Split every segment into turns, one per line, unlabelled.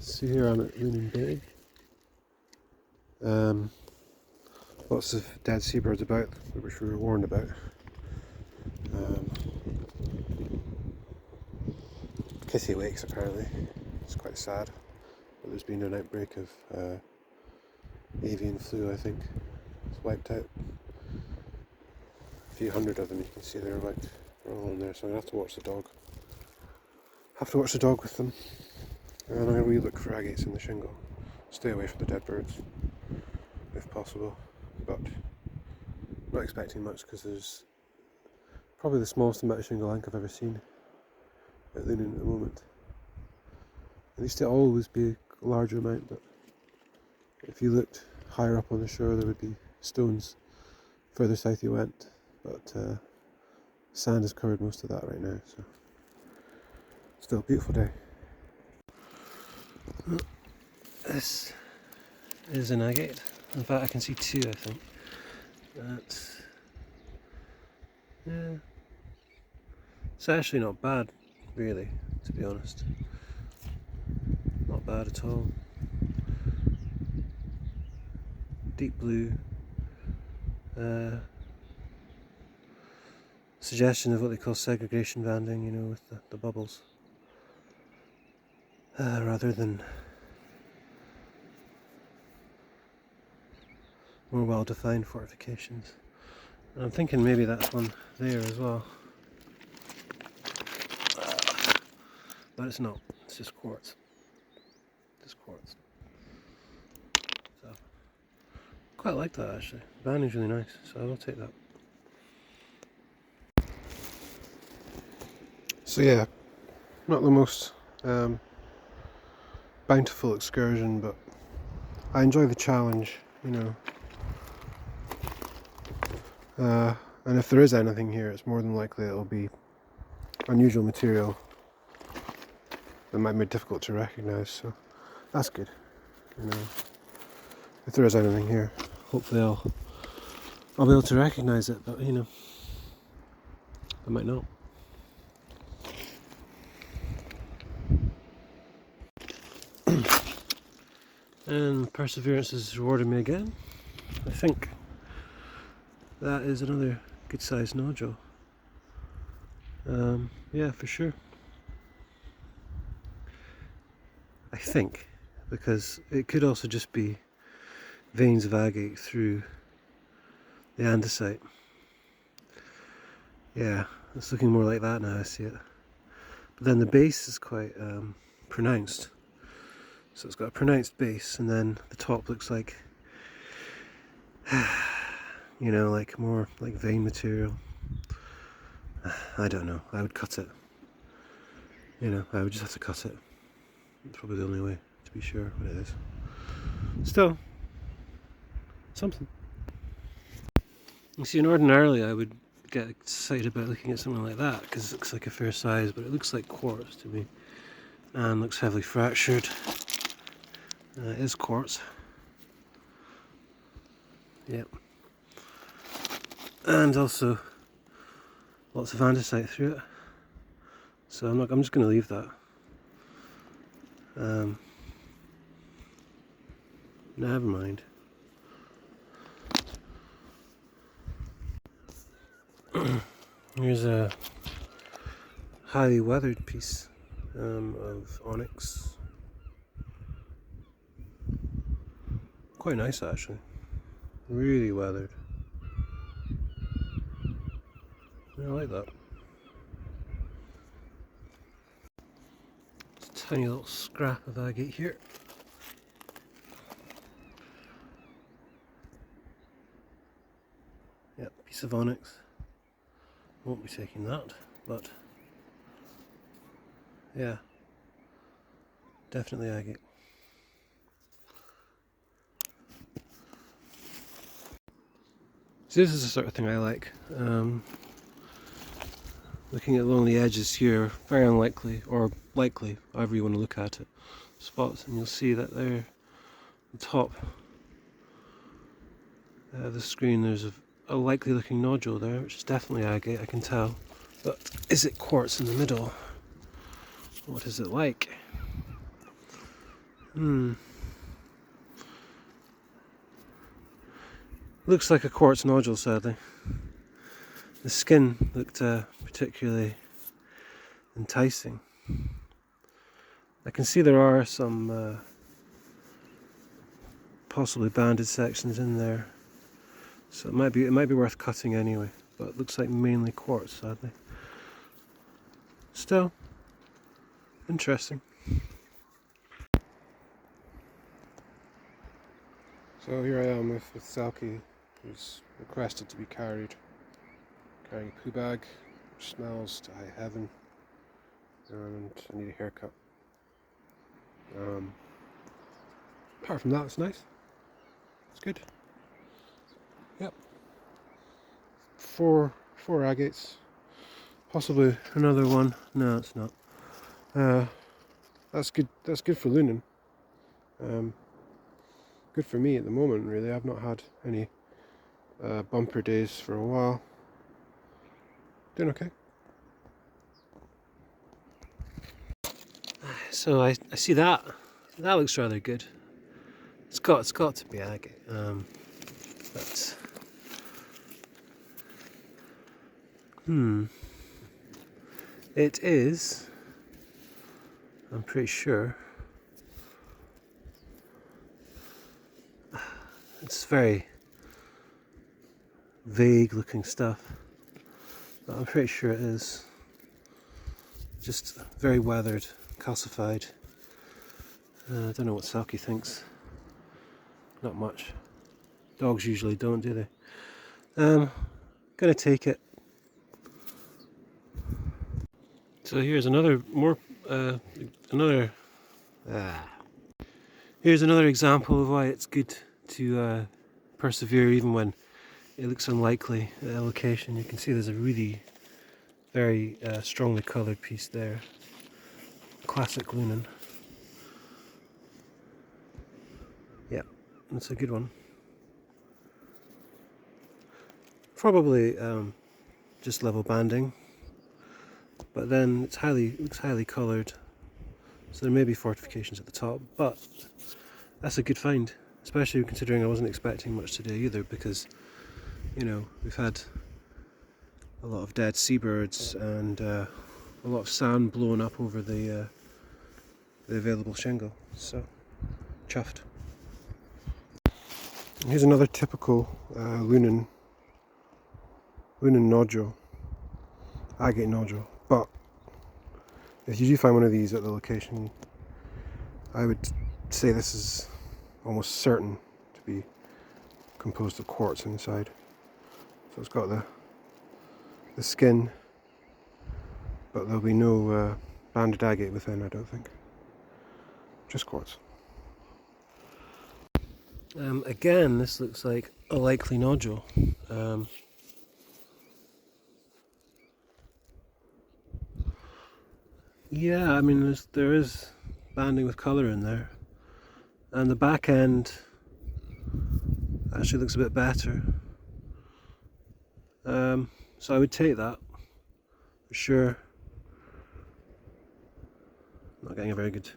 So here I'm at Lunan Bay. Lots of dead seabirds about, which we were warned about. Kitty wakes apparently. It's quite sad. But there's been an outbreak of avian flu, I think. It's wiped out a few hundred of them. You can see they're wiped. They're all in there, so I'm gonna have to watch the dog. Have to watch the dog with them. And I'm gonna re-look for agates in the shingle. Stay away from the dead birds, if possible. But not expecting much because there's probably the smallest amount of shingle ink I've ever seen at Lunan at the moment. There used to always be a larger amount, but if you looked higher up on the shore there would be stones further south you went, but sand has covered most of that right now, so still a beautiful day. This is an agate. In fact I can see two, I think. That's, yeah, it's actually not bad really, to be honest. Not bad at all. Deep blue. Suggestion of what they call segregation banding, you know, with the bubbles. Rather than more well-defined fortifications. And I'm thinking maybe that's one there as well. But it's not, it's just quartz. Just quartz. So, quite like that actually. The banding's really nice, so I will take that. So yeah, not the most bountiful excursion, but I enjoy the challenge, you know. And if there is anything here, it's more than likely it'll be unusual material that might be difficult to recognise, so that's good, you know. If there is anything here, hopefully I'll be able to recognise it, but you know, I might not. And perseverance has rewarded me again. I think that is another good sized nodule. Yeah, for sure. I think, because it could also just be veins of agate through the andesite. Yeah, it's looking more like that now, I see it. But then the base is quite pronounced. So it's got a pronounced base, and then the top looks like, you know, like more like vein material. I don't know, I would cut it. You know, I would just have to cut it. It's probably the only way to be sure what it is. Still, something. You see, and ordinarily I would get excited about looking at something like that because it looks like a fair size, but it looks like quartz to me and looks heavily fractured. It is quartz. Yep. And also lots of andesite through it. So I'm just going to leave that. Never mind. Here's a highly weathered piece of onyx. Quite nice actually. Really weathered. I like that. It's a tiny little scrap of agate here. Yep, piece of onyx. Won't be taking that, but yeah, definitely agate. So this is the sort of thing I like. Looking along the edges here, very unlikely, or likely, however you want to look at it, spots, and you'll see that there, on top of the screen, there's a likely looking nodule there, which is definitely agate, I can tell. But is it quartz in the middle? What is it like? Looks like a quartz nodule, sadly. The skin looked particularly enticing. I can see there are some possibly banded sections in there, so it might be worth cutting anyway. But it looks like mainly quartz, sadly. Still interesting. So here I am with Selkie, who's requested to be carried, carrying a poo bag, which smells to high heaven, and I need a haircut. Apart from that, it's nice. It's good. Yep. Four agates. Possibly another one. No, it's not. That's good. That's good for Lunan. Good for me at the moment, really. I've not had any bumper days for a while. Doing okay. So I see that. That looks rather good. It's got to be agate. But it is. I'm pretty sure. It's very vague looking stuff, but I'm pretty sure it is. Just very weathered, calcified. I don't know what Selkie thinks. Not much. Dogs usually don't, do they? Gonna take it. So here's here's another example of why it's good to persevere even when it looks unlikely at a location. You can see there's a really very strongly coloured piece there. Classic Lunan. Yeah, that's a good one. Probably just level banding, but then it looks highly coloured, so there may be fortifications at the top, but that's a good find, especially considering I wasn't expecting much today either, because you know, we've had a lot of dead seabirds and a lot of sand blown up over the available shingle, so chuffed. Here's another typical Lunan nodule, agate nodule, but if you do find one of these at the location, I would say this is almost certain to be composed of quartz inside. So it's got the skin, but there'll be no banded agate within, I don't think. Just quartz. Again, this looks like a likely nodule. Yeah, I mean, there is banding with colour in there, and the back end actually looks a bit better. So I would take that for sure. Not getting a very good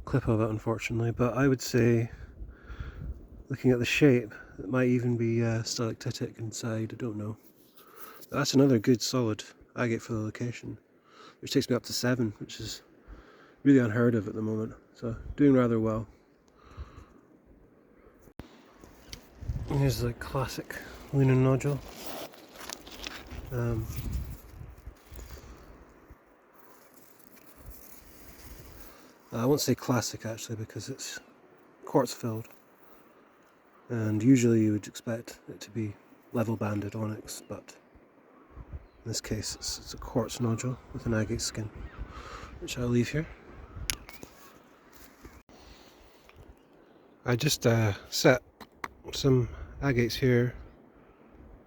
clip of it, unfortunately, but I would say, looking at the shape, it might even be stalactitic inside. I don't know. But that's another good solid agate for the location, which takes me up to 7, which is really unheard of at the moment. So doing rather well. Here's the classic Lunan nodule. I won't say classic actually, because it's quartz filled, and usually you would expect it to be level banded onyx, but in this case it's a quartz nodule with an agate skin, which I'll leave here. I just set some agates here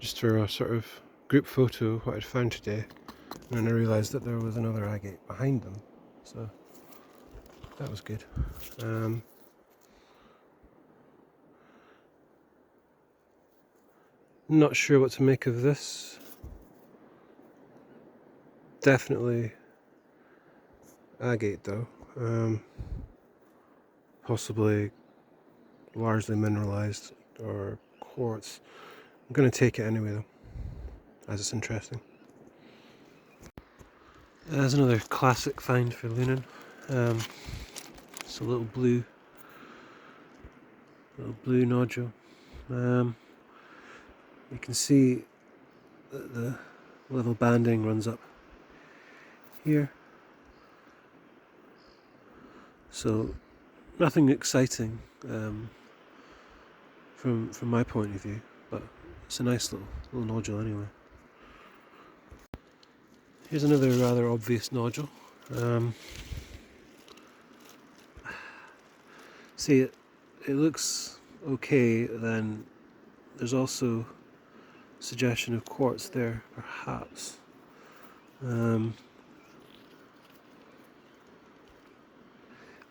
just for a sort of group photo of what I'd found today, and then I realised that there was another agate behind them, so that was good. Not sure what to make of this. Definitely agate though, possibly largely mineralized or quartz. I'm going to take it anyway though, as it's interesting. There's another classic find for Lunan. It's a little blue nodule. You can see that the level banding runs up here. So nothing exciting from my point of view, but it's a nice little nodule anyway. Here's another rather obvious nodule. See, it looks okay, then there's also suggestion of quartz there, perhaps.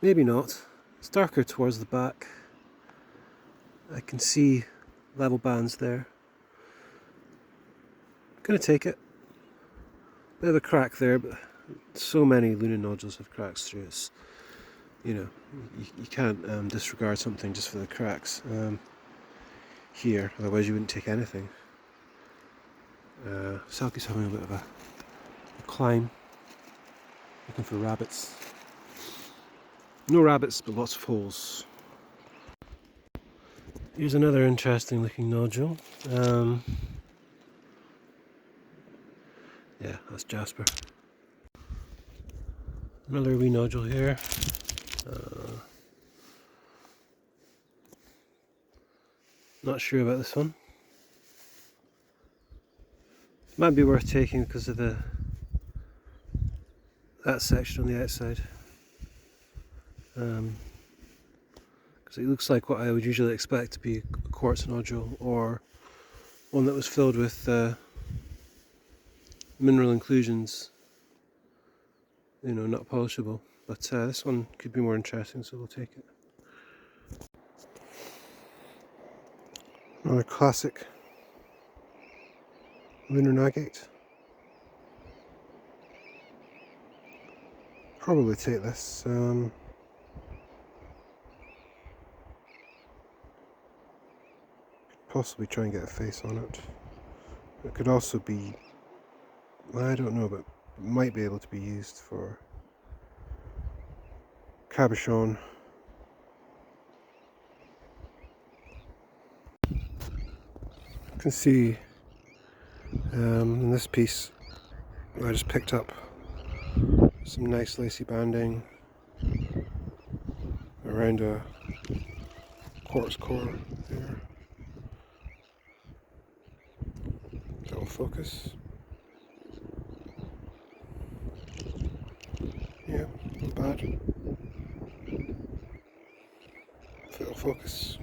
Maybe not. It's darker towards the back. I can see level bands there. I'm gonna take it. Bit of a crack there, but so many Lunan nodules have cracks through it. You know, you can't disregard something just for the cracks here, otherwise you wouldn't take anything. Selkie's having a bit of a climb, looking for rabbits. No rabbits, but lots of holes. Here's another interesting looking nodule. Yeah, that's jasper. Another wee nodule here. Not sure about this one. Might be worth taking because of that section on the outside. Because it looks like what I would usually expect to be a quartz nodule, or one that was filled with mineral inclusions, you know, not polishable. But this one could be more interesting, so we'll take it. Another classic lunar agate. Probably take this. Possibly try and get a face on it. It could also be, I don't know, but it might be able to be used for cabochon. You can see in this piece I just picked up some nice lacy banding around a quartz core there. That'll focus. Yeah, not bad. If it'll focus.